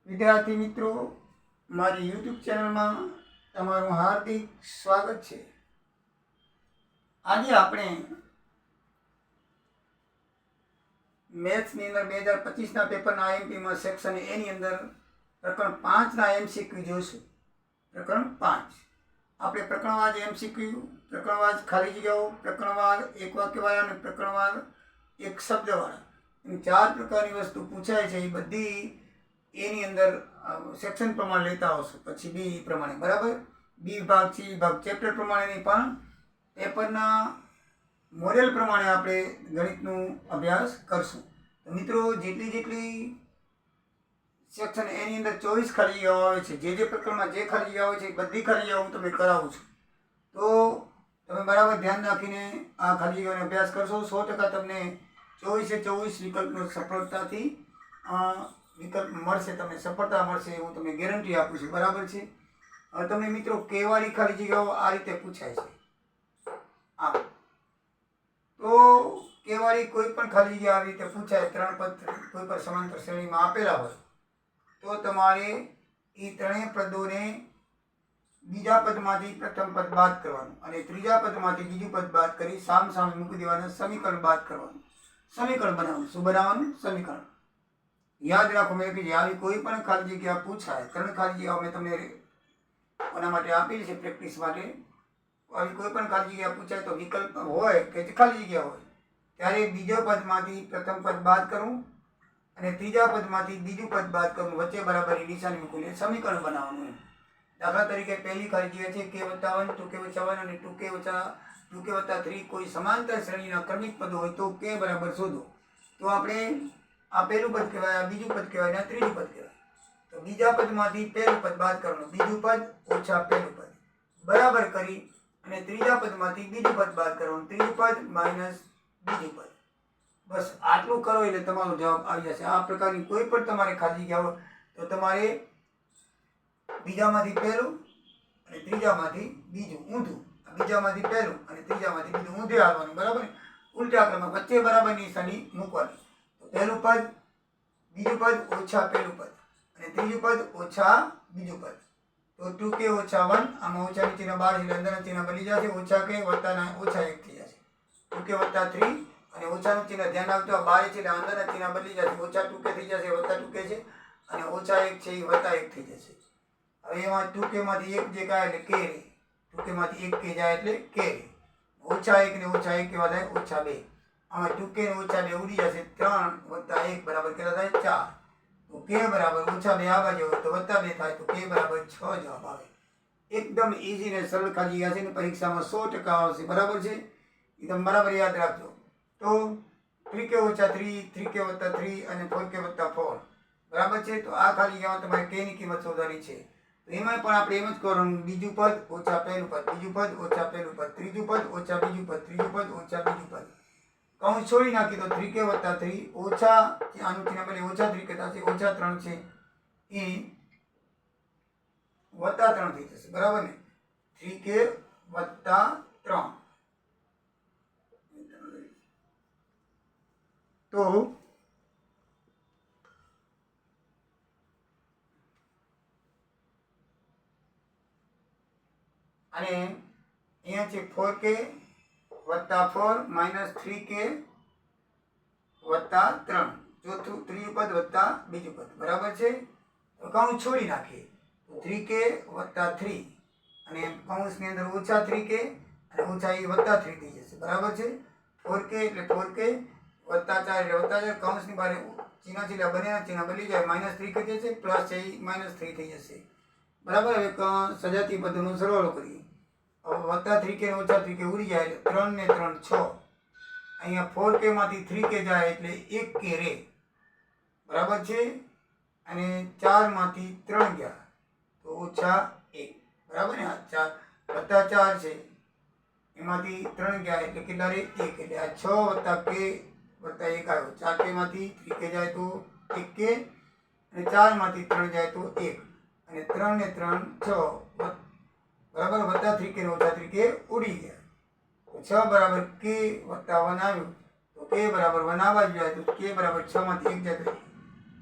વિદ્યાર્થી મિત્રો, મારી યુટ્યુબ ચેનલમાં તમારું હાર્દિક સ્વાગત છે. આજે આપણે મેથ્સની અંદર 2025ના પેપરના આઈએમપીમાં સેક્શન એની અંદર પ્રકરણ 5ના એમસીક્યુ જોઈશું. પ્રકરણ 5 આપણે પ્રકરણવાદ એમસીક્યુ, પ્રકરણવાદ ખાલી જગ્યાઓ, પ્રકરણવાદ એક વાક્યવાળા અને પ્રકરણવાદ એક શબ્દવાળા, એમ 4 પ્રકારની વસ્તુ પૂછાય છે. એ બધી એની અંદર સેક્શન પ્રમાણે લેતા આવશું. પછી બી પ્રમાણે, બરાબર, બી વિભાગ, સી વિભાગ, ચેપ્ટર પ્રમાણેની પણ પેપરના મોડેલ પ્રમાણે આપણે ગણિતનું અભ્યાસ કરશું. તો મિત્રો, જેટલી સેક્શન એની અંદર 24 ખાલી જગ્યાઓ આવે છે, જે પ્રકરણમાં જે ખાલી જગ્યા આવે છે એ બધી ખાલી જગ્યાઓ હું તમને કરાવું છું. તો તમે બરાબર ધ્યાન રાખીને આ ખાલી જગ્યાનો અભ્યાસ કરશો. 100% તમને 24 વિકલ્પનો સફળતાથી વિકલ્પ મળશે, તમને સફળતા મળશે, હું તમને ગેરંટી આપું છું. બરાબર છે. હવે તમને મિત્રો કેવાળી ખાલી જગ્યાઓ આ રીતે પૂછાય છે. આમ તો કેવાળી કોઈ પણ ખાલી જગ્યા આવી રીતે પૂછાય, 3 પદ કોઈ પણ સમાંતર શ્રેણીમાં આપેલા હોય, તો તમારે એ ત્રણેય પદોને બીજા પદમાંથી પ્રથમ પદ બાદ કરવાનું અને ત્રીજા પદમાંથી બીજું પદ બાદ કરી સામ સામે મૂકી દેવાનું, સમીકરણ બાદ કરવાનું, સમીકરણ બનાવવાનું. શું બનાવવાનું? સમીકરણ. યાદ રાખો, મેં કે આવી કોઈ પણ ખાલી જગ્યા પૂછાય, 3 ખાલી જગ્યાઓ મેં તમને એના માટે આપેલી છે પ્રેક્ટિસ માટે. આવી કોઈ પણ ખાલી જગ્યા પૂછાય તો વિકલ્પ હોય કે ખાલી જગ્યા હોય ત્યારે બીજા પદમાંથી પ્રથમ પદ બાદ કરવું અને ત્રીજા પદમાંથી બીજું પદ બાદ કરવું, વચ્ચે બરાબરની નિશાની મૂકીને સમીકરણ બનાવવાનું. દાખલા તરીકે પહેલી ખાલી જગ્યા છે k+1, 2k+1 અને 2k+3 કોઈ સમાંતર શ્રેણીના ક્રમિક પદો હોય તો k બરાબર શોધો. તો આપણે આ પહેલું પદ કહેવાય, આ બીજું પદ કહેવાય અને આ ત્રીજું પદ કહેવાય. તો બીજા પદમાંથી પહેલું પદ બાદ કરવાનું, બીજું પદ ઓછા પહેલું પદ બરાબર કરી અને ત્રીજા પદમાંથી બીજું પદ બાદ કરવાનું, ત્રીજું પદ માઇનસ બીજું પદ. બસ આટલું કરો એટલે તમારો જવાબ આવી જશે. આ પ્રકારની કોઈ પણ તમારે ખાલી જગ્યા હોય તો તમારે બીજામાંથી પહેલું અને ત્રીજામાંથી બીજું ઊંધું, બીજામાંથી પહેલું અને ત્રીજામાંથી બીજું ઊંધે આવવાનું, બરાબર, ઉલટા ક્રમમાં વચ્ચે બરાબરની નિશાની મૂકવાની. પહેલું પદ, બીજું પદ ઓછા પહેલું પદ અને ત્રીજું પદ ઓછા બીજું પદ. તો 2k-1, આમાં ઓછા નીચેના 12 એટલે અંદરના ચિહ્ન બની જશે, ઓછા k વત્તાના ઓછા 1 થઈ જશે. 2k+3 અને ઓછાનું ચિહ્ન ધ્યાન રાખજો, આ 12 છે એટલે અંદરના ચિહ્ન બદલી જશે, ઓછા 2k થઈ જશે, વત્તા 2k છે અને ઓછા 1 છે એ વત્તા 1 થઈ જશે. હવે એમાં 2k માંથી 1 જે કાય એટલે k રહે, 2k માંથી 1 k જાય એટલે k રહે. ઓછા 1 ને ઓછા 1 કેવા થાય? ઓછા 2. આમાં 2k ને ઓછા 2 ઉડી જશે, 3 વત્તા 1 બરાબર કેટલા થાય? 4. તો k બરાબર ઓછા 2 આ બાજુ હોય તો વત્તા 2 થાય, તો k બરાબર 6 જવાબ આવે. એકદમ ઈઝી ને સરળ ખાલી જગ્યા છે ને પરીક્ષામાં 100% આવશે. બરાબર છે, એ તમે બરાબર યાદ રાખજો. તો 3k-3, 3k+3 અને 4k+4 બરાબર છે. તો આ ખાલી જગ્યામાં તમારે k ની કિંમત શોધવાની છે. તો એમાં પણ આપણે એમ જ કરવાનું, બીજું પદ ઓછા પહેલું પદ, બીજું પદ ઓછા પહેલું પદ, ત્રીજું પદ ઓછા બીજું પદ, ત્રીજું પદ ઓછા બીજું પદ. કૌંસ છોડી નાખી તો 3k+3 ઓછા, આનું ચિહ્ન બદલી ઓછા 3k થશે, ઓછા 3 છે એ વત્તા 3 થઈ જશે, બરાબર ને? 3k+3. તો અને અહીંયા છે 4k+4 માઇનસ 3k+3, ત્રીજું પદ વત્તા બીજું પદ, બરાબર છે. તો કૌંસ છોડી નાખીએ તો 3k+3 અને કૌંસની અંદર ઓછા 3k અને ઓછા એ વત્તા 3 થઈ જશે, બરાબર છે. 4k એટલે 4k વત્તા 4 એટલે વત્તા 4, કૌંસની બહાર ચિહ્ન છે એટલે બંનેના ચિહ્ન બદલી જાય, માઇનસ 3 થઈ જશે, પ્લસ છે એ માઇનસ 3 થઈ જશે, બરાબર. હવે સજાતી પદનો સરવાળો કરીએ. વત્તા 3k ને ઓછા 3k ઉડી જાય એટલે 3 ને 3 6. અહીંયા 4k માંથી 3k જાય એટલે 1k રહે, બરાબર છે. અને 4 માંથી 3 ગયા તો ઓછા 1, બરાબર ને. આ 4 વત્તા 4 છે એમાંથી 3 ગયા એટલે કેટલા રહે? 1. એટલે આ 6 વત્તા k વત્તા 1 આવ્યો. 4k માંથી 3k જાય તો 1k અને 4 માંથી 3 જાય તો 1 અને 3 ને 3 6, બરાબર, વત્તા 3k ને ઓછા 3k ઉડી ગયા. તો 6 બરાબર k વત્તા 1 આવ્યું તો k બરાબર 1 આ બાજુ જાય તો k બરાબર 6 માંથી 1 જાય તો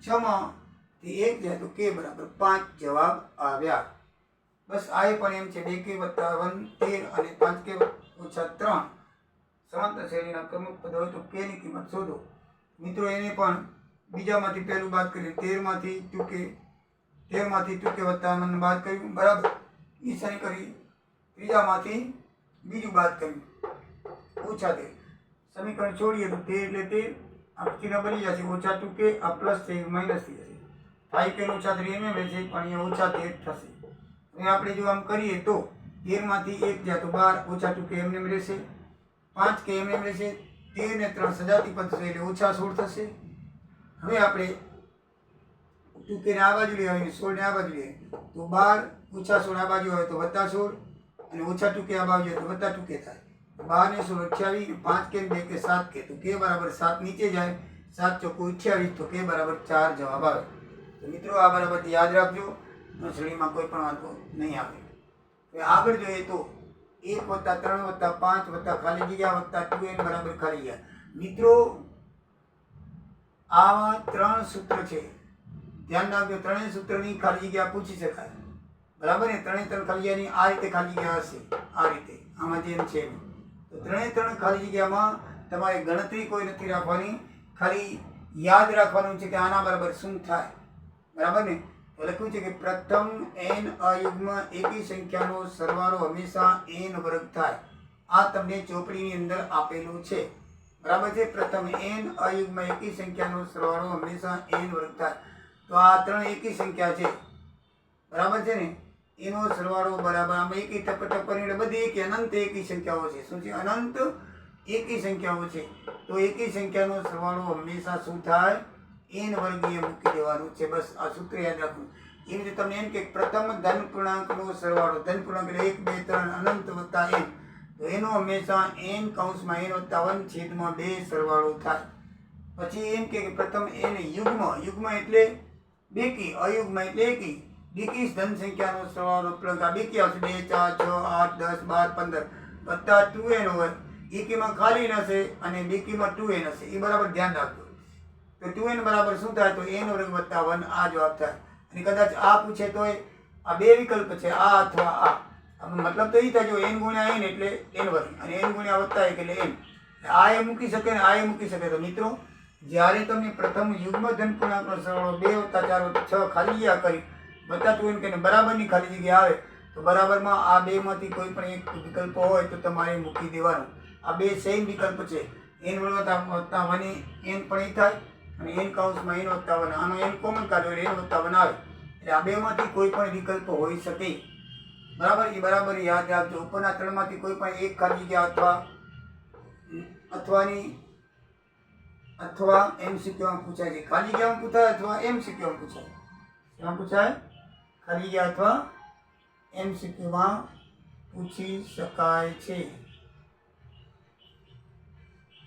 6 માંથી 1 જાય તો k બરાબર 5 જવાબ આવ્યા. બસ આ પણ એમ છે 2k વત્તા 1 13 અને 5k ઓછા 3 સમાંતર શ્રેણીના ક્રમિક પદ હોય તો k ની કિંમત શોધો. મિત્રો એને પણ બીજામાંથી પહેલું બાદ કર્યું, 13 માંથી 2k વત્તા 1 બાદ કર્યું બરાબર. એ સરી કરી ત્રીજામાંથી બીજું બાદ કર્યું ઓછા 13. સમીકરણ છોડીએ તો 13 એટલે 13 આ ચિહ્ન બની જશે ઓછા 2k આ પ્લસ છે માઇનસ થઈ જશે. 5k ઓછા 3 એમ રહેશે પણ અહીંયા ઓછા 13 થશે. હવે આપણે જો આમ કરીએ તો 13 માંથી 1 જાય તો 12 ઓછા 2k એમ રહેશે, 5k એમ રહેશે, 13 ને 3 સજાતી પદ થશે એટલે ઓછા 16 થશે. હવે આપણે 2k ને આ બાજુ લઈ આવીને 16 ને આ બાજુ લઈએ તો 12 ઓછા 16 આ બાજુ આવે તો વત્તા 16 અને ઓછા 2k આ બાજુ આવે તો વત્તા 2k થાય. 12 ને 16 28, 5k ને 2k 7k તો k બરાબર 7 નીચે જાય, 7 ચોખ્ખું 28 તો k બરાબર 4 જવાબ આવે. તો મિત્રો આ બરાબર યાદ રાખજો, શ્રેણીમાં કોઈ પણ વાંધો નહીં આવે. હવે આગળ જોઈએ તો 1 વત્તા 3 વત્તા 5 વત્તા ખાલી જગ્યા વત્તા 2n બરાબર ખાલી જગ્યા. મિત્રો આવા 3 સૂત્ર છે, ધ્યાન રાખજો. ત્રણેય સૂત્રની ખાલી જગ્યા પૂછી શકાય બરાબર ને. 3 ખાલી જગ્યાની આ રીતે ખાલી જગ્યા હશે, આ રીતે આમાં જેમ છે એમ. તો 3 ખાલી જગ્યામાં તમારે ગણતરી કોઈ નથી રાખવાની, ખાલી યાદ રાખવાનું છે કે આના બરાબર શું થાય બરાબર ને. તો લખ્યું છે કે પ્રથમ n અયુગ્મ એકી સંખ્યાનો સરવાળો હંમેશા n વર્ગ થાય. આ તમને ચોપડીની અંદર આપેલું છે બરાબર છે. પ્રથમ n અયુગ્મ એકી સંખ્યાનો સરવાળો હંમેશા n વર્ગ થાય. તો આ 3 એકી સંખ્યા છે બરાબર છે ને, એનો સરવાળો બરાબર આમાં એકી ટપ કરીને બધી એકી અનંત એકી સંખ્યાઓ છે. શું છે? અનંત એકી સંખ્યાઓ છે. તો એકી સંખ્યાનો સરવાળો હંમેશા શું થાય? n વર્ગીય મૂકી દેવાનું છે. બસ આ સૂત્ર યાદ રાખવું. એવી રીતે તમને એમ કે પ્રથમ ધન પૂર્ણાંકનો સરવાળો, ધન પૂર્ણાંક એટલે 1 2 3 અનંત વત્તા n, તો એનો હંમેશા n કૌંસમાં n વત્તા 1 છેદમાં 2 સરવાળો થાય. પછી એમ કે પ્રથમ n યુગ્મ, યુગ્મ એટલે બેકી, અયુગ્મ એટલે એકી, બેકી ધન સંખ્યાનો સરવાળો પૂર્ણાંક આ બેકી આવશે 2 4 6 8 10 12 15 વત્તા 2n હોય. એકીમાં ખાલી હશે અને બેકીમાં 2n હશે, એ બરાબર ધ્યાન રાખજો. તો 2n બરાબર શું થાય? તો n વર્ગ વત્તા 1 આ જવાબ થાય. અને કદાચ આ પૂછે તો આ બે વિકલ્પ છે, આ અથવા આ. મતલબ તો એ થાય જો n ગુણ્યા n એટલે n વર્ગ અને n ગુણ્યા વત્તા 1 એટલે n. આ એ મૂકી શકે ને આ એ મૂકી શકે. તો મિત્રો જ્યારે તમે પ્રથમ યુગ્મ ધન પૂર્ણાંકનો સરવાળો 2 વત્તા 4 વત્તા 6 ખાલી જગ્યા કરી વત્તા 2n કરીને બરાબરની ખાલી જગ્યા આવે તો બરાબરમાં આ બેમાંથી કોઈ પણ એક વિકલ્પ હોય તો તમારે મૂકી દેવાનું. આ બે સેમ વિકલ્પ છે. n વર્ગ વત્તા 1 n પણ એ થાય અને n કૌંસમાં n વત્તા 1, આનો n કોમન કાઢ્યો એટલે n વત્તા 1 આવે. એટલે આ બેમાંથી કોઈ પણ વિકલ્પ હોઈ શકે બરાબર. એ બરાબર યાદ રાખજો. ઉપરના 3માંથી કોઈ પણ એક ખાલી જગ્યા અથવા MCQમાં પૂછાય છે. ખાલી જગ્યામાં પૂછાય અથવા MCQમાં પૂછાય. ક્યાં પૂછાય? ખાલી જગ્યા અથવા MCQમાં પૂછી શકાય છે.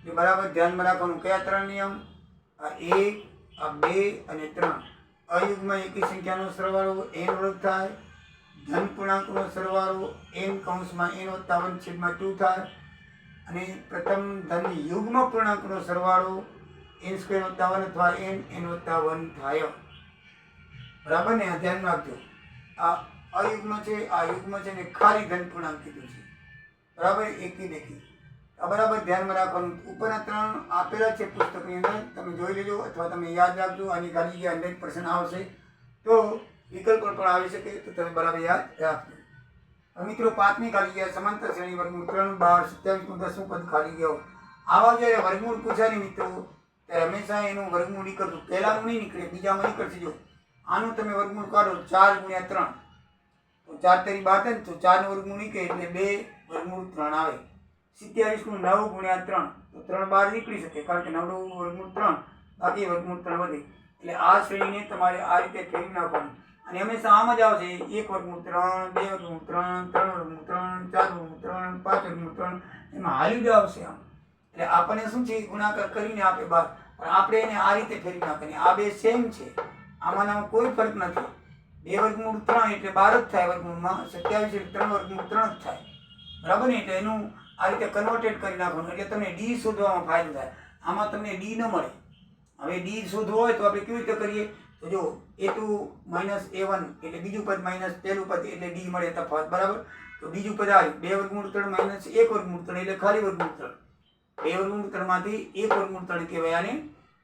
એ બરાબર ધ્યાનમાં રાખવાનું. કયા 3 નિયમ? આ 1, આ 2 અને 3. અયુગ્મ એકી સંખ્યાનો સરવાળો n વર્ગ થાય, ધન પૂર્ણાંકનો સરવાળો n કૌંસમાં n વત્તા 1 છેદમાં 2 થાય અને પ્રથમ ધન યુગ્મ પૂર્ણાંકનો સરવાળો n સ્ક્વેર વત્તા 1 અથવા n વત્તા 1 થાય બરાબર ને. આ ધ્યાન રાખજો. આ અયુગ્મ છે, આ યુગ્મ છે ને ખાલી ધન પૂર્ણાંક કીધું છે બરાબર, એકી દેખી. આ બરાબર ધ્યાનમાં રાખવાનું. ઉપરના 3 આપેલા છે પુસ્તકની અંદર, તમે જોઈ લેજો અથવા તમે યાદ રાખજો. આની ખાલી જગ્યા 100% આવશે. તો વિકલ્પ પણ આવી શકે તો તમે બરાબર યાદ રાખજો. મિત્રો 5મી ખાલી જગ્યા સમાંતર શ્રેણી વર્ગમૂળ 3 12 27 10 પદ ખાલી ગયો. આવા જ્યારે વર્ગમૂળ પૂછાય ને મિત્રો ત્યારે હંમેશા એનું વર્ગમૂળ નીકળતું, પહેલાનું નહીં નીકળે, બીજામાં નીકળશે. જો આનું તમે વર્ગમૂળ કાઢો 4 ગુણ્યા 3 તો 4 તેરી 12 થાય ને તો 4 નું વર્ગમૂળ નીકળે એટલે 2 વર્ગમૂળ 3 આવે. 27 નું 9 ગુણ્યા 3 તો 3 બહાર નીકળી શકે કારણ કે 9 નું વર્ગમૂળ 3 બાકી વર્ગમૂળ 3 વધે. એટલે આ શ્રેણીને તમારે આ રીતે ફેરવી નાખવાની અને હંમેશા આમ જ આવશે 1 વર્ગમૂળ 3 2 વર્ગમૂળ 3 3 વર્ગમૂળ 3 4 વર્ગમૂળ 3 5 વર્ગમૂળ 3 એમાં હાલ્યું જ આવશે આમ. એટલે આપણને શું છે ગુણાકાર કરીને આપે બહાર, પણ આપણે એને આ રીતે ફેરવી નાખવાની. આ બે સેમ છે, આમાં કોઈ ફરક નથી. 2 વર્ગમૂળ 3 એટલે 12 જ થાય વર્ગમૂળમાં, 27 એટલે 3 વર્ગમૂળ 3 જ થાય બરાબર ને. એટલે એનું આ રીતે કન્વર્ટેડ કરી નાખવાનું એટલે તમને ડી શોધવામાં ફાયદો થાય. આમાં તમને ડી ન મળે. હવે ડી શોધવો હોય તો આપણે કેવી રીતે કરીએ? તો જો A2 માઇનસ A1 એટલે બીજું પદ માઇનસ પહેલું પદ એટલે D મળે તફાવત, બરાબર. તો બીજું પદ આવ્યું 2 વર્ગમૂળ 3 માઇનસ 1 વર્ગમૂળ 3 એટલે ખાલી વર્ગમૂળ 3. 2 વર્ગમૂળ 3 માંથી 1 વર્ગમૂળ 3 કહેવાય આને.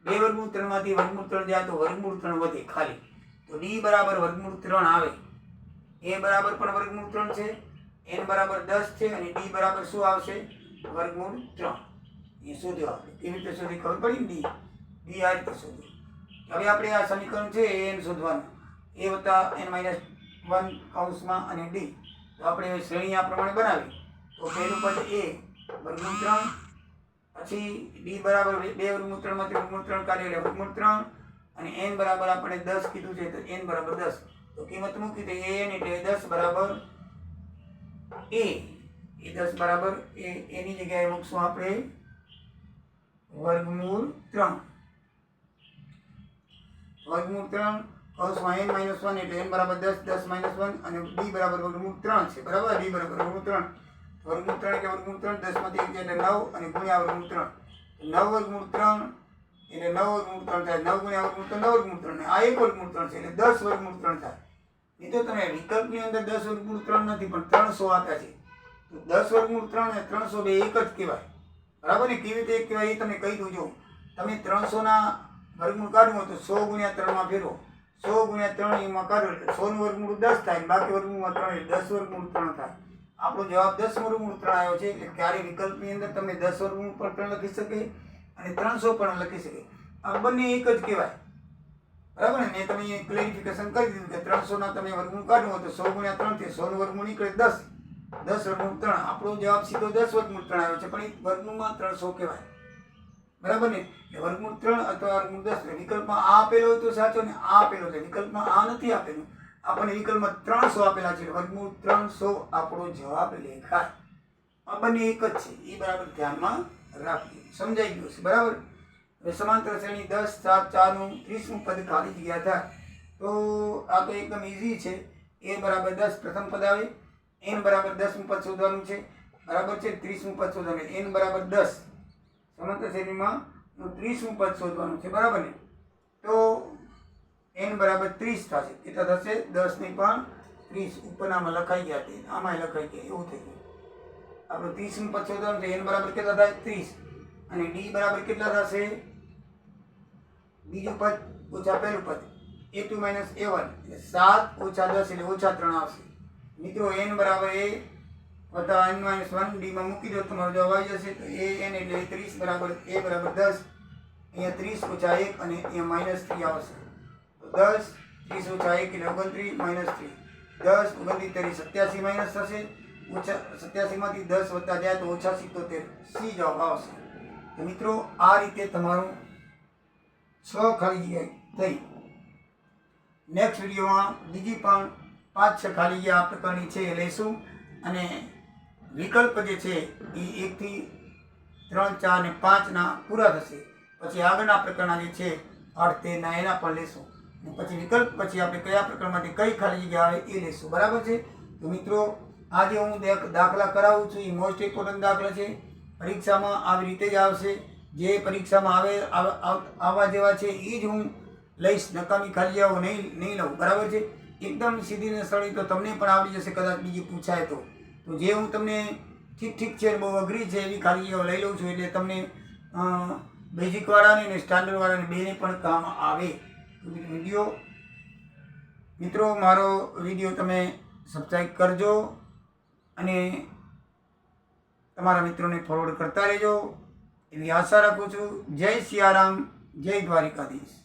2 વર્ગમૂળ 3 માંથી વર્ગમૂળ 3 જાય તો વર્ગમૂળ 3 વધે ખાલી. તો D બરાબર વર્ગમૂળ 3 આવે. A બરાબર પણ વર્ગમૂળ 3 છે, N બરાબર 10 છે અને D બરાબર શું આવશે? વર્ગમૂળ 3. એ શોધ્યો આપણે. કેવી રીતે શોધી ખબર પડી ને? D આ રીતે શોધ્યું. હવે આપણે આ સમીકરણ છે N શોધવાનું. A વત્તા N-1 કૌંસમાં અને D. તો આપણે શ્રેણી આ પ્રમાણે બનાવી. તો પહેલું પદ A વર્ગમૂળ 3, પછી D બરાબર 2 વર્ગમૂળ 3 માંથી વર્ગમૂળ 3 કાઢી એટલે વર્ગમૂળ 3 અને N બરાબર આપણે 10 કીધું છે તો N બરાબર 10. તો કિંમત મૂકી તો An એટલે 10 બરાબર A. એ 10 બરાબર એની જગ્યાએ મૂકશું આપણે વર્ગમૂળ 3. વર્ગમૂળ 3 કૌંસમાં N-1 એટલે N બરાબર 10, 10 માઇનસ 1 અને D બરાબર વર્ગમૂળ 3 છે, બરાબર. D બરાબર વર્ગમૂળ 3. વર્ગમૂળ 3 એટલે વર્ગમૂળ 3, 10 માંથી 1 એટલે 9 અને ગુણ્યા વર્ગમૂળ 3. 9 વર્ગમૂળ 3 એટલે 9 વર્ગમૂળ 3 થાય. 9 ગુણ્યા વર્ગમૂળ 3 9 વર્ગમૂળ 3 ને આ 1 વર્ગમૂળ 3 છે એટલે 10 વર્ગમૂળ 3 થાય. એ તો તમે વિકલ્પની અંદર 10 વર્ગમૂળ 3 નથી પણ 300 આપ્યા છે. તો 10 વર્ગમૂળ 3 અને 300 બે એક જ કહેવાય, બરાબર ને. કેવી રીતે એક કહેવાય એ તમને કહી દઉં. જો તમે 300 ના વર્ગમૂળ કાઢવું હોય તો 100 ગુણ્યા 3 માં ફેરવો. 100 ગુણ્યા 3 એમાં કાઢો એટલે 100 નું વર્ગમૂળ 10 થાય ને બાકી વર્ગમૂળમાં 3 એટલે 10 વર્ગમૂળ 3 થાય. આપણો જવાબ 10 વર્ગમૂળ 3 આવ્યો છે. એટલે ક્યારે વિકલ્પની અંદર તમે 10 વર્ગમૂળ પર 3 લખી શકે અને 300 પણ લખી શકે. આ બંને એક જ કહેવાય, બરાબર ને. મેં તમે ક્લેરિફિકેશન કરી દીધું કે 300 ના તમે વર્ગમૂળ કાઢવું હોય તો 100 ગુણ્યા 3 થી 100 નું વર્ગમૂળ નીકળે 10. 10 વર્ગમૂળ 3. આપણો જવાબ સીધો 10 વર્ગમૂળ 3 આવ્યો છે પણ એ વર્ગમૂળમાં 300 કહેવાય, બરાબર ને. વર્ગમૂળ 3 અથવા વર્ગમૂળ 10 વિકલ્પમાં આ આપેલો હોય તો સાચો ને આ આપેલો છે. વિકલ્પમાં આ નથી આપેલું, આપણને વિકલ્પમાં 300 આપેલા છે. વર્ગમૂળ 300 આપણો જવાબ લેખાય. આ બંને એક જ છે, એ બરાબર ધ્યાનમાં રાખજો. સમજાઈ ગયું છે, બરાબર. હવે સમાંતર શ્રેણી 10, 7, 4 નું 30મું પદ ખાલી જગ્યા થાય. તો આ તો એકદમ ઈઝી છે. A બરાબર 10 પ્રથમ પદ આવે. N બરાબર 10મું પદ શોધવાનું છે, બરાબર છે. 30મું પદ શોધવાનું. N બરાબર 10 સમાંતર શ્રેણીમાં 30મું પદ શોધવાનું છે, બરાબર ને. તો N બરાબર 30 થશે. કેટલા થશે? 10 ની પણ 30. ઉપરનામાં લખાઈ ગયા તે આમાં લખાઈ ગયા એવું થઈ ગયું. આપણે 30મું પદ શોધવાનું છે. N બરાબર કેટલા થાય? 30 અને D બરાબર કેટલા થશે? બીજું પદ ઓછા પહેલું પદ A2 માઇનસ A1 એટલે 7 ઓછા 10 એટલે ઓછા 3 આવશે. મિત્રો N બરાબર A વત્તા N-1 D માં મૂકી દો તમારો જવાબ આવી જશે. તો An એટલે 30 બરાબર A બરાબર 10. અહીંયા 30 ઓછા 1 અને અહીંયા માઇનસ 3 આવશે. તો 10 30 ઓછા 1 એટલે 29 માઇનસ 3. 10 29 87 માઇનસ થશે. ઓછા 87 માંથી 10 વત્તા જાય તો ઓછા 77. C જવાબ આવશે. તો મિત્રો આ રીતે તમારું 6 ખાલી જગ્યા થઈ. નેક્સ્ટ વિડીયોમાં બીજી પણ 5-6 ખાલી જગ્યા આ પ્રકારની છે એ લઈશું અને વિકલ્પ જે છે એ 1 થી 3, 4 ને 5 ના પૂરા થશે. પછી આગળના પ્રકારના જે છે 8, 13 ના એના પણ લેશું. પછી વિકલ્પ પછી આપણે કયા પ્રકારમાંથી કઈ ખાલી જગ્યા આવે એ લેશું, બરાબર છે. તો મિત્રો આજે હું દાખલા કરાવું છું એ મોસ્ટ ઇમ્પોર્ટન્ટ દાખલા છે. પરીક્ષામાં આવી રીતે જ આવશે. જે પરીક્ષામાં આવવા જેવા છે એ જ હું લઈશ. નકામી ખાલી જગ્યાઓ નહીં લઉં, બરાબર છે. એકદમ સીધી ને સરળી તો તમને પણ આવડી જશે કદાચ બીજી પૂછાય તો. તો જે હું તમને ઠીક છે બહુ અઘરી છે એવી ખાલી જગ્યાઓ લઈ લઉં છું એટલે તમને બેઝિકવાળાને ને સ્ટાન્ડર્ડવાળાને બેને પણ કામ આવે. મિત્રો મારો વિડીયો તમે સબસ્ક્રાઈબ કરજો અને તમારા મિત્રોને ફોરવર્ડ કરતા રહેજો એવી આશા રાખું છું. જય સિયારામ, જય દ્વારિકાધીશ.